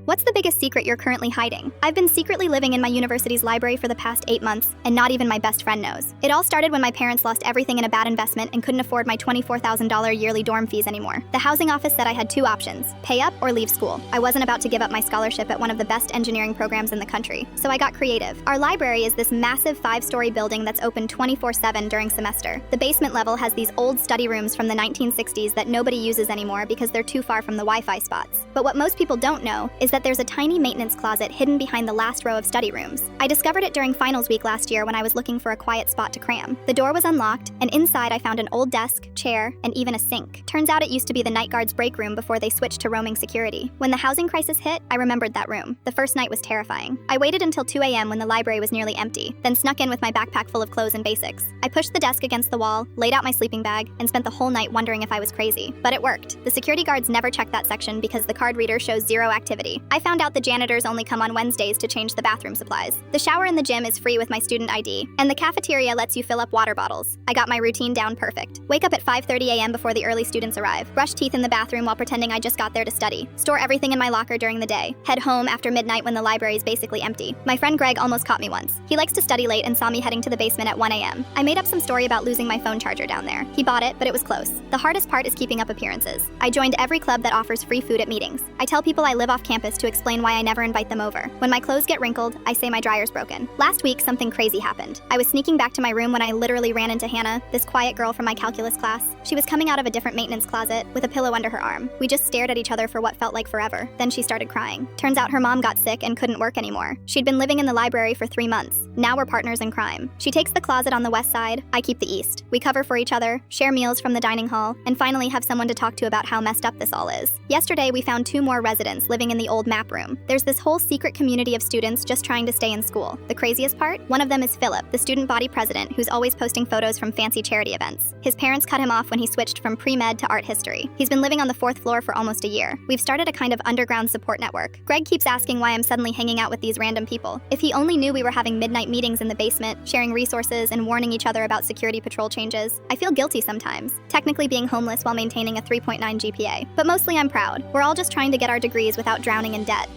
What's the biggest secret you're currently hiding? I've been secretly living in my university's library for the past 8 months, and not even my best friend knows. It all started when my parents lost everything in a bad investment and couldn't afford my $24,000 yearly dorm fees anymore. The housing office said I had 2 options: pay up or leave school. I wasn't about to give up my scholarship at one of the best engineering programs in the country, so I got creative. Our library is this massive 5-story building that's open 24/7 during semester. The basement level has these old study rooms from the 1960s that nobody uses anymore because they're too far from the Wi-Fi spots. But what most people don't know is that there's a tiny maintenance closet hidden behind the last row of study rooms. I discovered it during finals week last year when I was looking for a quiet spot to cram. The door was unlocked, and inside I found an old desk, chair, and even a sink. Turns out it used to be the night guard's break room before they switched to roaming security. When the housing crisis hit, I remembered that room. The first night was terrifying. I waited until 2 a.m. when the library was nearly empty, then snuck in with my backpack full of clothes and basics. I pushed the desk against the wall, laid out my sleeping bag, and spent the whole night wondering if I was crazy. But it worked. The security guards never checked that section because the card reader shows 0 activity. I found out the janitors only come on Wednesdays to change the bathroom supplies. The shower in the gym is free with my student ID, and the cafeteria lets you fill up water bottles. I got my routine down perfect. Wake up at 5:30 a.m. before the early students arrive. Brush teeth in the bathroom while pretending I just got there to study. Store everything in my locker during the day. Head home after midnight when the library is basically empty. My friend Greg almost caught me once. He likes to study late and saw me heading to the basement at 1 a.m. I made up some story about losing my phone charger down there. He bought it, but it was close. The hardest part is keeping up appearances. I joined every club that offers free food at meetings. I tell people I live off campus to explain why I never invite them over. When my clothes get wrinkled, I say my dryer's broken. Last week, something crazy happened. I was sneaking back to my room when I literally ran into Hannah, this quiet girl from my calculus class. She was coming out of a different maintenance closet with a pillow under her arm. We just stared at each other for what felt like forever. Then she started crying. Turns out her mom got sick and couldn't work anymore. She'd been living in the library for 3 months. Now we're partners in crime. She takes the closet on the west side, I keep the east. We cover for each other, share meals from the dining hall, and finally have someone to talk to about how messed up this all is. Yesterday, we found 2 more residents living in the old map room. There's this whole secret community of students just trying to stay in school. The craziest part? One of them is Philip, the student body president who's always posting photos from fancy charity events. His parents cut him off when he switched from pre-med to art history. He's been living on the 4th floor for almost a year. We've started a kind of underground support network. Greg keeps asking why I'm suddenly hanging out with these random people. If he only knew we were having midnight meetings in the basement, sharing resources and warning each other about security patrol changes. I feel guilty sometimes, technically being homeless while maintaining a 3.9 GPA. But mostly I'm proud. We're all just trying to get our degrees without drowning in debt.